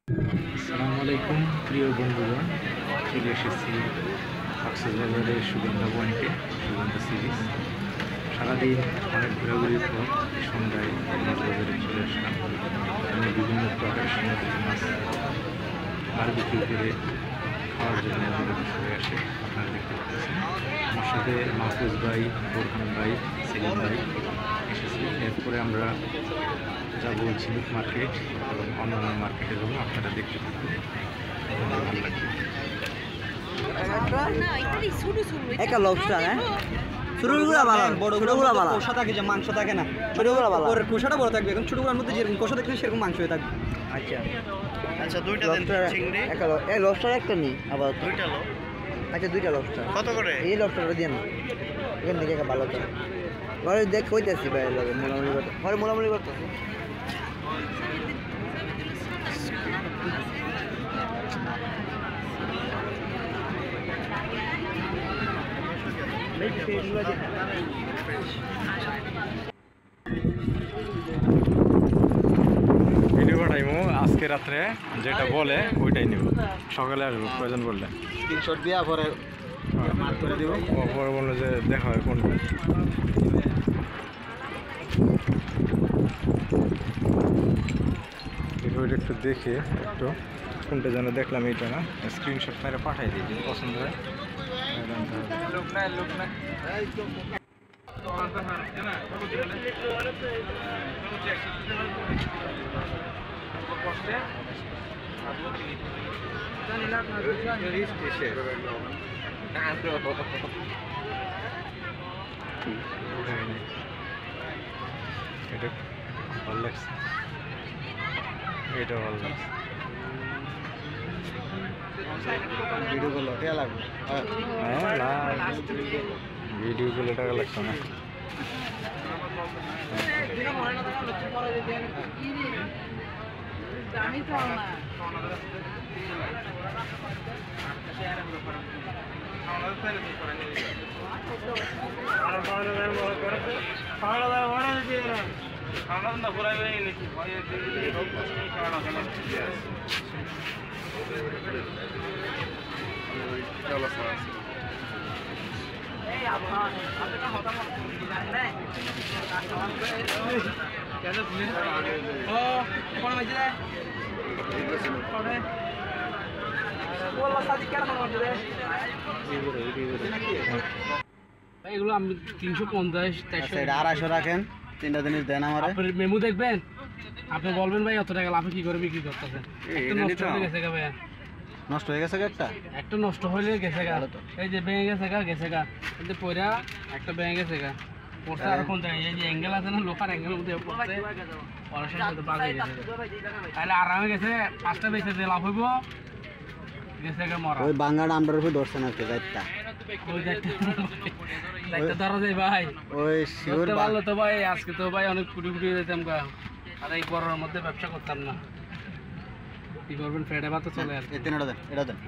আসসালামু আলাইকুম প্রিয় বন্ধুগণ, চলে এসেছি কক্সবাজারের সুগন্ধা পয়েন্টে, সুগন্ধা সিরিজ। সারাদিন অনেক ঘোরাঘুরির পর সন্ধ্যায় মাছ বাজারে চলে আসলাম। আমি বিভিন্ন প্রকার সামুদ্রিক মাছ বারবিকিউ করে খাওয়ার জন্য আমাদের সবাই আসে। আপনারা দেখতে পাচ্ছেন আমার সাথে মাহফুজ ভাই, বোরহান ভাই, সেলিম ভাই এসেছি। এরপরে আমরা যাবো ঝিনুক মার্কেট এবং অন্যান্য মার্কেটে যাবো। আপনারা দেখতে পাবেন, ভালো লাগবে। একটা লবস্টার, হ্যাঁ ছোটগুলো ভালো, বড়গুলো ভালো। কষা থাকে যে মাংস থাকে না, ছোটগুলো ভালো। ওর কষাটা বড় থাকবে, এখন ছোটগুলোর মধ্যে যেরকম কষা থাকবে সেরকম মাংস হয়ে থাকবে। আচ্ছা আচ্ছা, দুইটা দেন চিংড়ি। একটা এই লবস্টার একটা নি, আবার দুইটা লো। আচ্ছা দুইটা লবস্টার কত করে? এই লবস্টারটা দিয়ে না, এখান থেকে একটা ভালো থাকে। ঘরে দেখ কইতেছি ভাই, লাগে মোলামুলি করতে, ঘরে মোলামুলি করতেছি। ভিডিও পাঠাইমো আজকে রাত্রে, যেটা বলে ওইটাই নিব, সকালে আসবো প্রয়োজন বললে। স্ক্রিনশট দিয়া পরে মার্ক করে দিব। পরে বললো যে দেখা হয় কোনটা। ওইটা একটু দেখে একটু কোনটা যেন দেখলাম, এইটা না, স্ক্রিনশট মেরে পাঠাই দিই, যদি পছন্দ হয়। এটা ভালো লাগছে, এটা ভালো লাগছে। ভিডিও করলো টিয়া লাগবে। হ্যাঁ না, ভিডিও করলে টাকা লাগছে না। এগুলো আমি 350 250 রাখেন, 3টা জিনিস দেন আমারে। আপনি মেমু দেখবেন, আপনি বলবেন ভাই অত টাকা আপনি কি করে বিক্রি করতেছেন। একটা নষ্ট হয়ে গেছে গা ভাইয়া, নষ্ট হয়ে গেছে একটা নষ্ট হইলে গেছে গা, এই যে ভেঙে গেছে গা, এই যে পয়রা একটা ভেঙে গেছে গা, পড়ছে আর কোন জায়গায়, এই যে অ্যাঙ্গেল আছে না, লোহার অ্যাঙ্গেলের মধ্যে পড়ছে, পড়াশোনার মধ্যে বাজে গেছে। তাহলে আরামে গেছে, 5টা বেচে যে লাভ হইব, গেছে গা মরা। ওই বাঙ্গাটা আমরার উপর ধরছে না, যাইতা ওই দায়িত্ব ধরা যায় ভাই, ওই শিওর ভালো তো ভাই। আজকে তো ভাই অনেক কুটি কুটি যেতাম গা, আর এই গরমের মধ্যে ব্যবসা করতাম না। কি করবেন, ফেডে ভাতে চলে আর এই 3টা দেন, এটা দেন।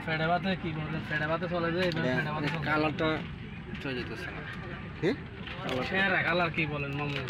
ফেডে ভাতে কি করবেন, ফেডে ভাতে চলে যায়, ফেডে ভাতে কালারটা চলে যেতেছে না। কি সেরা কালার কি বলেন মামু?